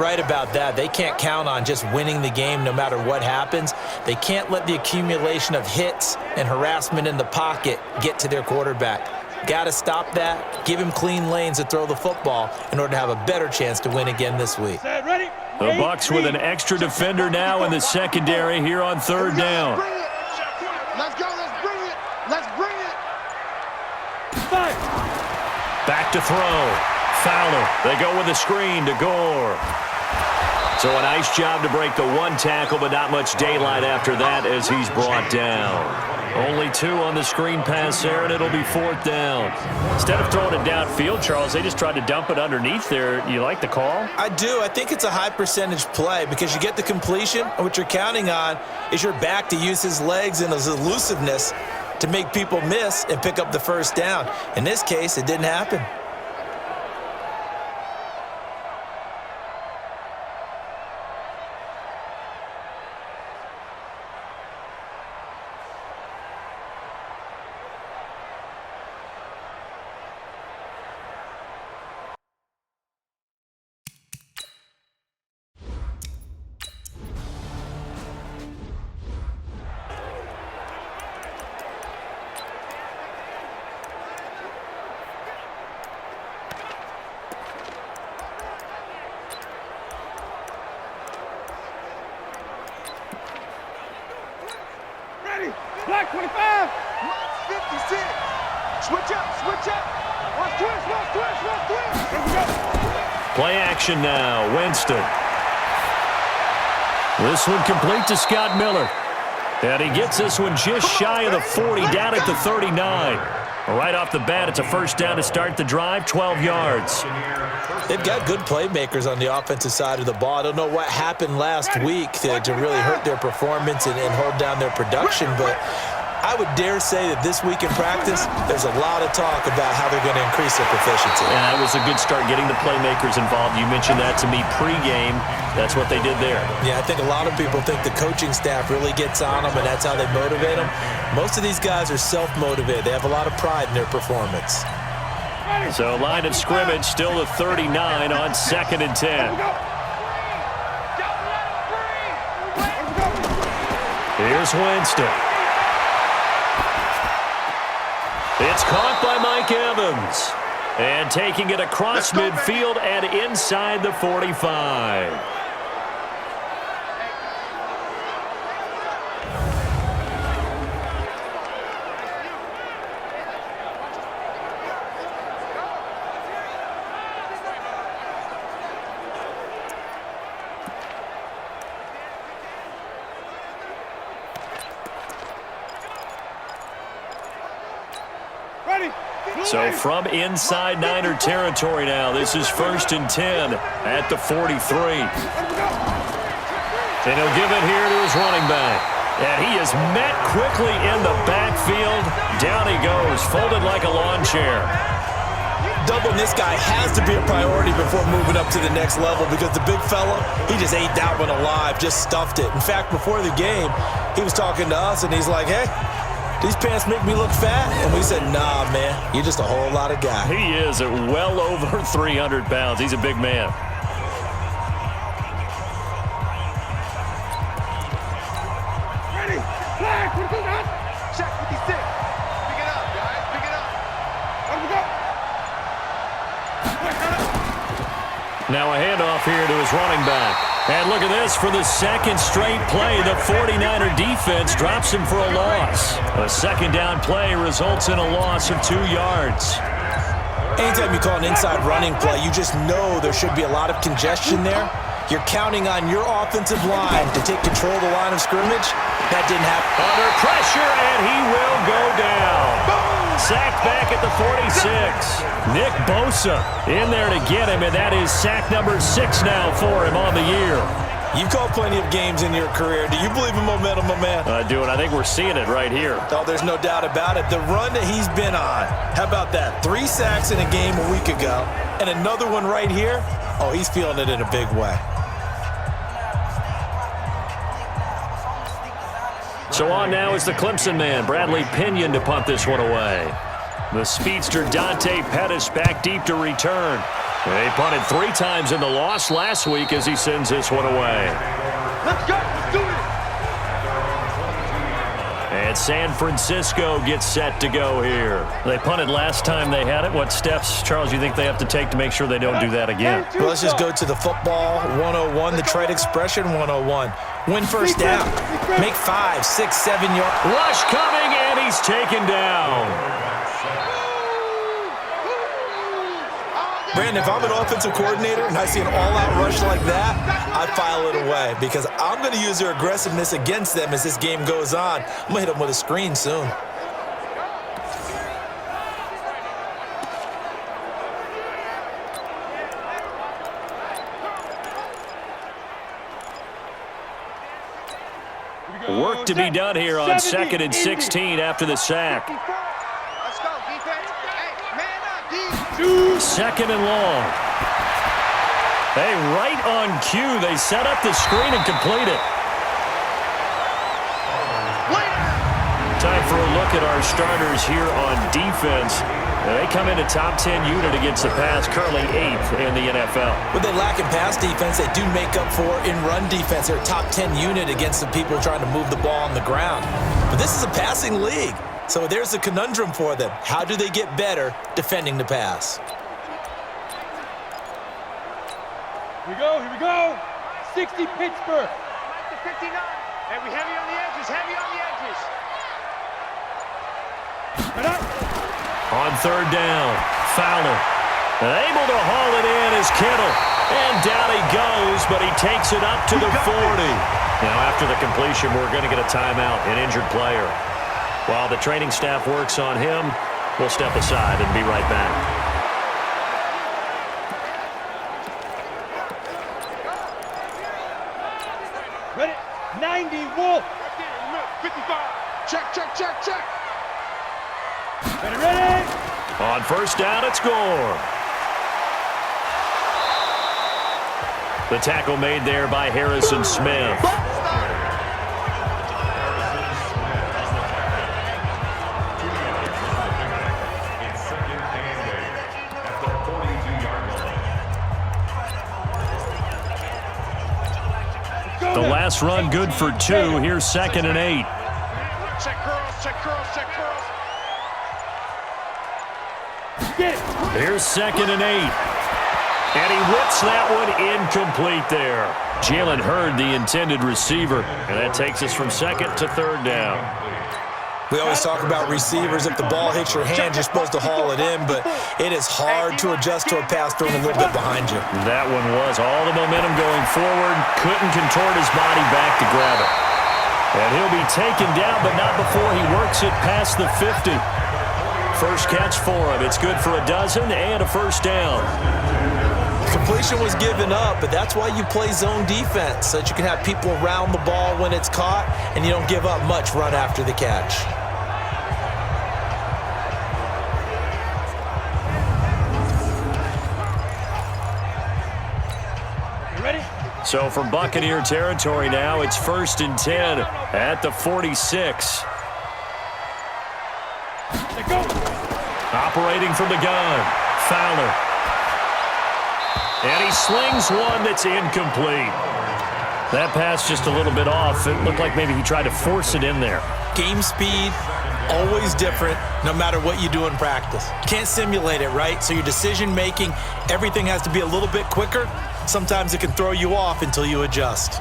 right about that. They can't count on just winning the game no matter what happens. They can't let the accumulation of hits and harassment in the pocket get to their quarterback. Got to stop that, give him clean lanes to throw the football in order to have a better chance to win again this week. The Bucs with an extra defender now in the secondary here on third down. Let's go, let's bring it. Let's bring it. Back to throw. Fowler. They go with a screen to Gore. So a nice job to break the one tackle, but not much daylight after that as he's brought down. Only 2 on the screen pass there, and it'll be 4th down. Instead of throwing it downfield, Charles, they just tried to dump it underneath there. You like the call? I do. I think it's a high percentage play because you get the completion, and what you're counting on is your back to use his legs and his elusiveness to make people miss and pick up the first down. In this case, it didn't happen. Black 25. 56. Switch up, switch up. Watch twist, watch twist, watch twist. Here we go. Play action now. Winston. This one complete to Scott Miller. And he gets this one just shy of the 40, down at the 39. Right off the bat, it's a first down to start the drive, 12 yards. They've got good playmakers on the offensive side of the ball. I don't know what happened last week to really hurt their performance and hold down their production, but I would dare say that this week in practice, there's a lot of talk about how they're going to increase their proficiency. And that was a good start, getting the playmakers involved. You mentioned that to me pregame. That's what they did there. Yeah, I think a lot of people think the coaching staff really gets on them, and that's how they motivate them. Most of these guys are self-motivated. They have a lot of pride in their performance. So line of scrimmage still to 39 on 2nd and 10. Here's Winston. It's caught by Mike Evans. And taking it across midfield and inside the 45. So from inside Niner territory now, this is 1st and 10 at the 43. And he'll give it here to his running back. And he is met quickly in the backfield. Down he goes, folded like a lawn chair. Doubling this guy has to be a priority before moving up to the next level because the big fella, he just ate that one alive, just stuffed it. In fact, before the game, he was talking to us, and he's like, hey, these pants make me look fat? And we said, nah, man, you're just a whole lot of guy. He is at well over 300 pounds. He's a big man. Ready. Black, what is that? Check 56. Pick it up, guys. Pick it up. Let me go. Now a handoff here to his running back. And look at this, for the second straight play, the 49er defense drops him for a loss. A second down play results in a loss of 2 yards. Anytime you call an inside running play, you just know there should be a lot of congestion there. You're counting on your offensive line to take control of the line of scrimmage. That didn't happen. Under pressure, and he will go down. Sacked back at the 46. Nick Bosa in there to get him, and that is sack number 6 now for him on the year. You've called plenty of games in your career. Do you believe in momentum, my man? I do, and I think we're seeing it right here. Oh, there's no doubt about it. The run that he's been on, how about that? 3 sacks in a game a week ago, and another one right here. Oh, he's feeling it in a big way. So on now is the Clemson man, Bradley Pinion, to punt this one away. The speedster Dante Pettis back deep to return. He punted 3 times in the loss last week as he sends this one away. Let's go. Let's do it. And San Francisco gets set to go here. They punted last time they had it. What steps, Charles, you think they have to take to make sure they don't do that again? Well, let's just go to the football 101, the trade expression 101. Win first down. Make 5, 6, 7 yards. Rush coming, and he's taken down. Brandon, if I'm an offensive coordinator and I see an all-out rush like that, I file it away because I'm going to use their aggressiveness against them as this game goes on. I'm going to hit them with a screen soon. Work to be done here on 2nd and 16 after the sack. Let's go, defense. Hey, man up, D. 2nd and long. Hey, right on cue. They set up the screen and complete it. Time for a look at our starters here on defense. They come into top 10 unit against the pass, currently 8th in the NFL. What they lack in pass defense, they do make up for in run defense. They're a top 10 unit against the people trying to move the ball on the ground. But this is a passing league, so there's a conundrum for them. How do they get better defending the pass? Here we go, here we go. 60 Pittsburgh. To 59. Hey, we heavy on the edges, heavy on the edges. Right up. On 3rd down, Fowler. Able to haul it in is Kittle. And down he goes, but he takes it up to the 40. Now, after the completion, we're going to get a timeout, an injured player. While the training staff works on him, we'll step aside and be right back. Ready? 90 Wolf. 55. Check, check, check, check. Ready, ready. On 1st down, it's Gore. The tackle made there by Harrison Smith. The last run good for 2. Here's 2nd and 8. Check curls, check curls, check curls. Get it. Here's 2nd and 8. And he whips that one incomplete there. Jalen Hurd, the intended receiver. And that takes us from 2nd to 3rd down. We always talk about receivers. If the ball hits your hand, you're supposed to haul it in, but it is hard to adjust to a pass thrown a little bit behind you. That one was all the momentum going forward. Couldn't contort his body back to grab it. And he'll be taken down, but not before he works it past the 50. First catch for him. It's good for a dozen and a 1st down. Completion was given up, but that's why you play zone defense, so that you can have people around the ball when it's caught, and you don't give up much run after the catch. Ready? So from Buccaneer territory now, it's 1st and 10 at the 46. Let go. Operating from the gun, Fowler. And he slings one that's incomplete. That pass just a little bit off. It looked like maybe he tried to force it in there. Game speed, always different, no matter what you do in practice. Can't simulate it, right? So your decision-making, everything has to be a little bit quicker. Sometimes it can throw you off until you adjust.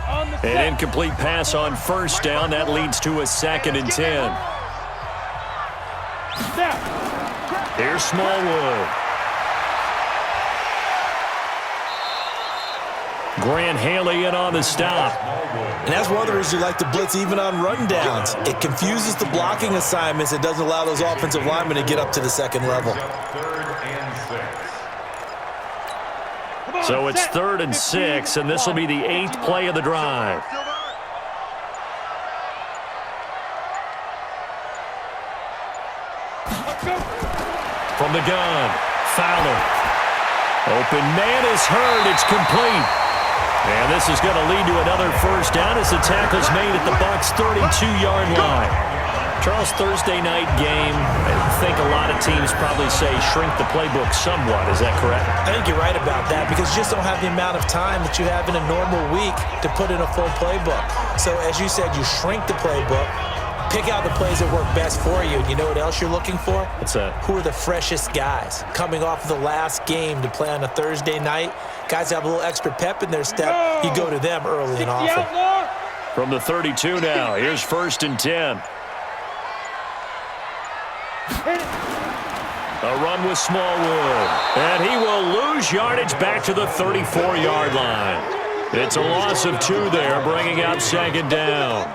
On the An set. incomplete pass on 1st down. That leads to a 2nd and 10. Snap. Here's Smallwood. Grant Haley in on the stop. And that's one of the reasons you like to blitz even on rundowns. It confuses the blocking assignments. It doesn't allow those offensive linemen to get up to the 2nd level. So it's 3rd and 6, and this will be the 8th play of the drive. Let's go. From the gun, Fowler. Open man is Hurd. It's complete. And this is going to lead to another 1st down as the tackle's made at the Bucs' 32-yard line. Charles, Thursday night game, I think a lot of teams probably say shrink the playbook somewhat. Is that correct? I think you're right about that because you just don't have the amount of time that you have in a normal week to put in a full playbook. So as you said, you shrink the playbook, pick out the plays that work best for you. And you know what else you're looking for? What's that? Who are the freshest guys coming off of the last game to play on a Thursday night? Guys have a little extra pep in their step. You go to them early and often. From the 32 now, here's 1st and 10. A run with Smallwood. And he will lose yardage back to the 34-yard line. It's a loss of 2 there, bringing up 2nd down.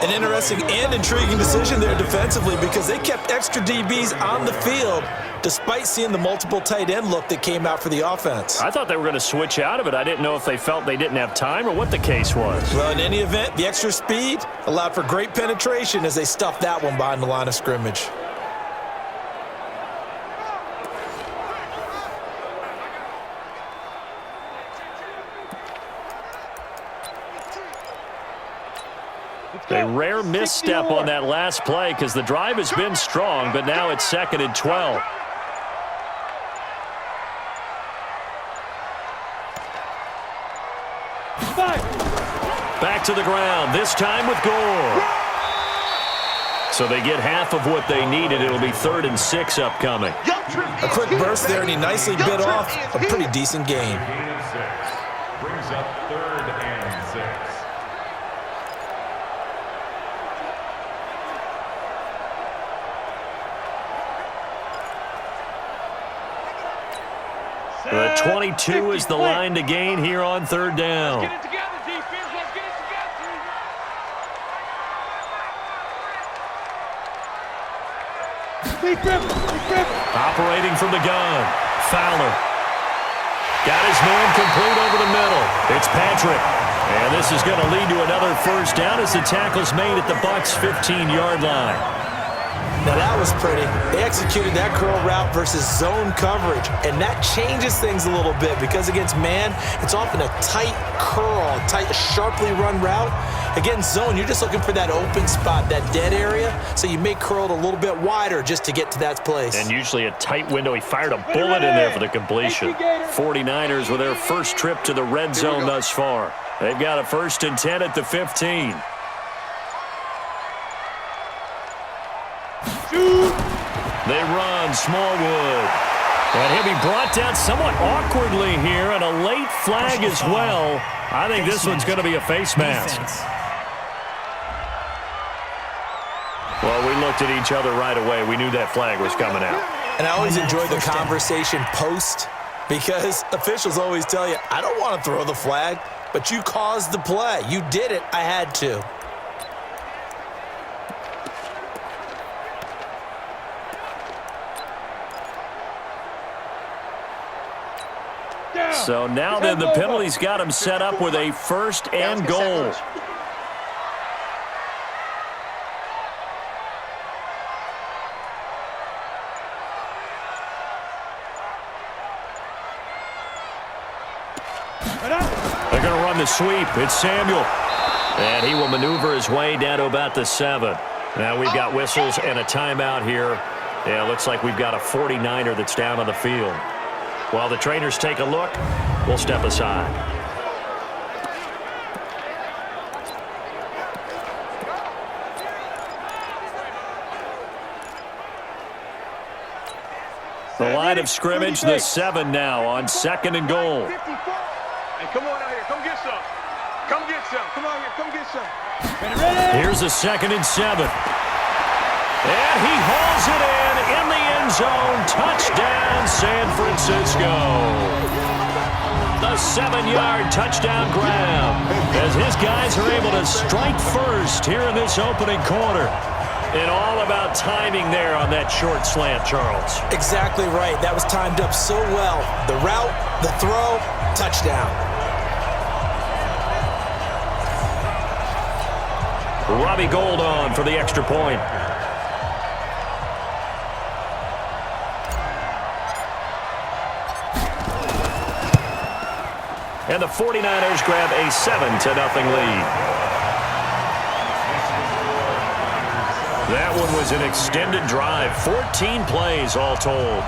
An interesting and intriguing decision there defensively because they kept extra DBs on the field despite seeing the multiple tight end look that came out for the offense. I thought they were going to switch out of it. I didn't know if they felt they didn't have time or what the case was. Well, in any event, the extra speed allowed for great penetration as they stuffed that one behind the line of scrimmage. A rare misstep on that last play because the drive has been strong, but now it's 2nd and 12. Back to the ground, this time with Gore. So they get half of what they needed. It'll be 3rd and 6 upcoming. A quick burst there, and he nicely bit off a pretty decent gain. Brings up 3rd and 6. The 22 is the line to gain here on 3rd down. Get it together, defense. Let's get it together. Operating from the gun. Fowler. Got his man complete over the middle. It's Patrick. And this is going to lead to another 1st down as the tackle's made at the Bucs' 15-yard line. Now that was pretty. They executed that curl route versus zone coverage, and that changes things a little bit because against man, it's often a tight curl, tight, sharply run route. Against zone, you're just looking for that open spot, that dead area, so you make curl a little bit wider just to get to that place. And usually a tight window. He fired a bullet in there for the completion. 49ers with their first trip to the red zone thus far. They've got a 1st and 10 at the 15. They run, Smallwood. And he'll be brought down somewhat awkwardly here, and a late flag as well. I think this one's going to be a face mask. Well, we looked at each other right away. We knew that flag was coming out. And I always enjoy the conversation post because officials always tell you, I don't want to throw the flag, but you caused the play. You did it. I had to. So now then the penalty's got him set up with a 1st and goal. They're going to run the sweep. It's Samuel. And he will maneuver his way down to about the 7. Now we've got whistles and a timeout here. Yeah, it looks like we've got a 49er that's down on the field. While the trainers take a look, we'll step aside. The line of scrimmage, the 7 now on 2nd and goal. Hey, come on out here. Come get some. Come get some. Come on here. Come get some. Here's a 2nd and 7. And he hauls it in the end zone. Touchdown, San Francisco. The 7-yard touchdown grab as his guys are able to strike first here in this opening quarter. And all about timing there on that short slant, Charles. Exactly right. That was timed up so well. The route, the throw, touchdown. Robbie Gould on for the extra point. And the 49ers grab a 7-0 lead. That one was an extended drive, 14 plays all told.